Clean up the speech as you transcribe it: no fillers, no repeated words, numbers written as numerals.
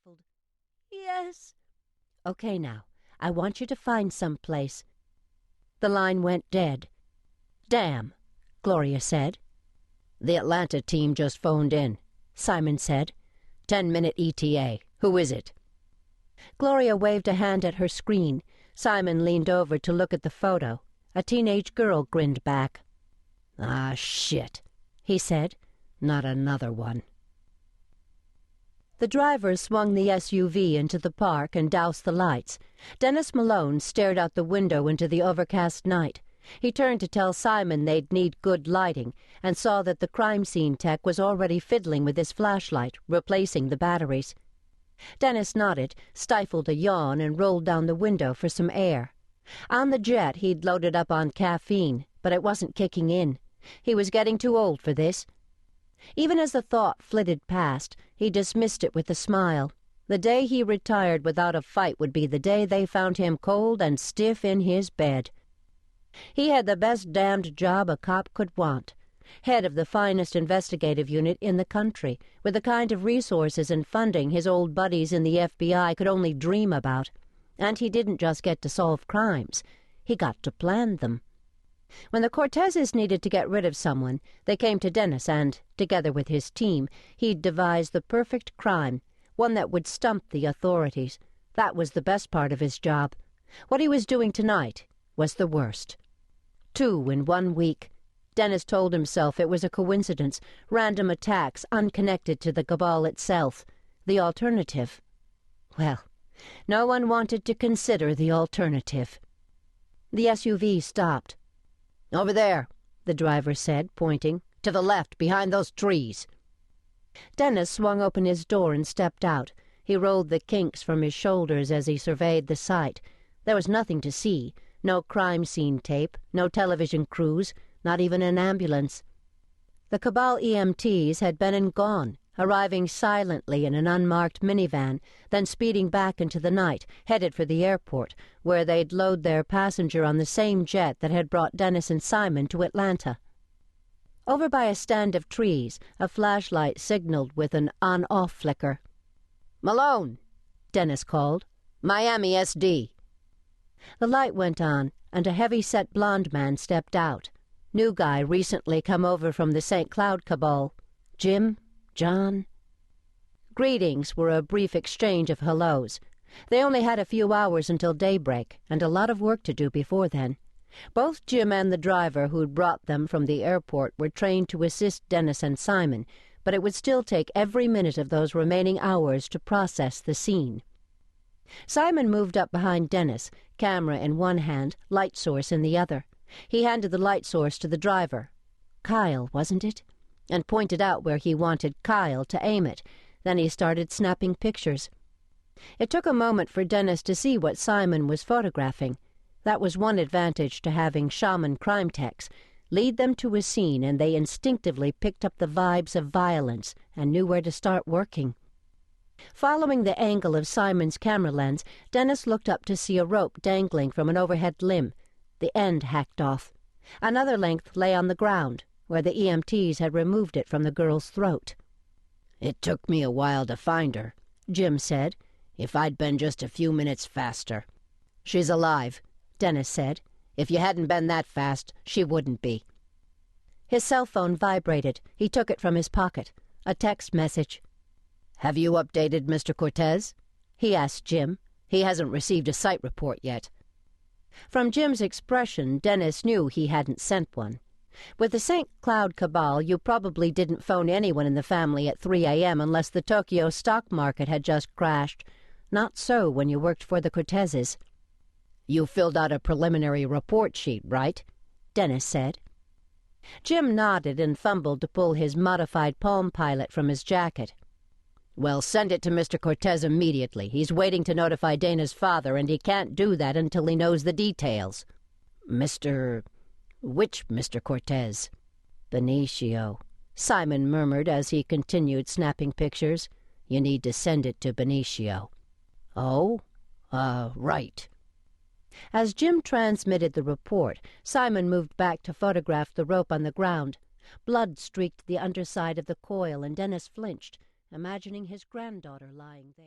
stifled, "Yes." "Okay, now, I want you to find some place." The line went dead. "Damn," Gloria said. "The Atlanta team just phoned in," Simon said. 10-minute ETA. Who is it?" Gloria waved a hand at her screen. Simon leaned over to look at the photo. A teenage girl grinned back. "Ah, shit," he said. "Not another one." The driver swung the SUV into the park and doused the lights. Dennis Malone stared out the window into the overcast night. He turned to tell Simon they'd need good lighting, and saw that the crime scene tech was already fiddling with his flashlight, replacing the batteries. Dennis nodded, stifled a yawn, and rolled down the window for some air. On the jet, he'd loaded up on caffeine, but it wasn't kicking in. He was getting too old for this. Even as the thought flitted past, he dismissed it with a smile. The day he retired without a fight would be the day they found him cold and stiff in his bed. He had the best damned job a cop could want. Head of the finest investigative unit in the country, with the kind of resources and funding his old buddies in the FBI could only dream about. And he didn't just get to solve crimes. He got to plan them. When the Cortezes needed to get rid of someone, they came to Dennis and, together with his team, he'd devised the perfect crime, one that would stump the authorities. That was the best part of his job. What he was doing tonight was the worst. 2 in 1 week. Dennis told himself it was a coincidence, random attacks unconnected to the cabal itself. The alternative. Well, no one wanted to consider the alternative. The SUV stopped. "Over there," the driver said, pointing. "To the left, behind those trees." Dennis swung open his door and stepped out. He rolled the kinks from his shoulders as he surveyed the site. There was nothing to see. No crime scene tape, no television crews, not even an ambulance. The Cabal EMTs had been and gone, arriving silently in an unmarked minivan, then speeding back into the night, headed for the airport, where they'd load their passenger on the same jet that had brought Dennis and Simon to Atlanta. Over by a stand of trees, a flashlight signaled with an on-off flicker. "Malone," Dennis called. "Miami SD." The light went on, and a heavy-set blond man stepped out. New guy recently come over from the St. Cloud Cabal. Jim? John? Greetings were a brief exchange of hellos. They only had a few hours until daybreak, and a lot of work to do before then. Both Jim and the driver who'd brought them from the airport were trained to assist Dennis and Simon, but it would still take every minute of those remaining hours to process the scene. Simon moved up behind Dennis, camera in one hand, light source in the other. He handed the light source to the driver. Kyle, wasn't it? And pointed out where he wanted Kyle to aim it. Then he started snapping pictures. It took a moment for Dennis to see what Simon was photographing. That was one advantage to having shaman crime techs. Lead them to a scene and they instinctively picked up the vibes of violence and knew where to start working. Following the angle of Simon's camera lens, Dennis looked up to see a rope dangling from an overhead limb, the end hacked off. Another length lay on the ground, where the EMTs had removed it from the girl's throat. "It took me a while to find her," Jim said. "If I'd been just a few minutes faster." "She's alive," Dennis said. "If you hadn't been that fast, she wouldn't be." His cell phone vibrated. He took it from his pocket. A text message. "Have you updated Mr. Cortez?" he asked Jim. "He hasn't received a site report yet." From Jim's expression, Dennis knew he hadn't sent one. With the St. Cloud Cabal, you probably didn't phone anyone in the family at 3 a.m. unless the Tokyo stock market had just crashed. Not so when you worked for the Cortezes. "You filled out a preliminary report sheet, right?" Dennis said. Jim nodded and fumbled to pull his modified Palm Pilot from his jacket. "Well, send it to Mr. Cortez immediately. He's waiting to notify Dana's father, and he can't do that until he knows the details." Which Mr. Cortez?" "Benicio," Simon murmured as he continued snapping pictures. "You need to send it to Benicio." "Oh? Right." As Jim transmitted the report, Simon moved back to photograph the rope on the ground. Blood streaked the underside of the coil, and Dennis flinched, imagining his granddaughter lying there.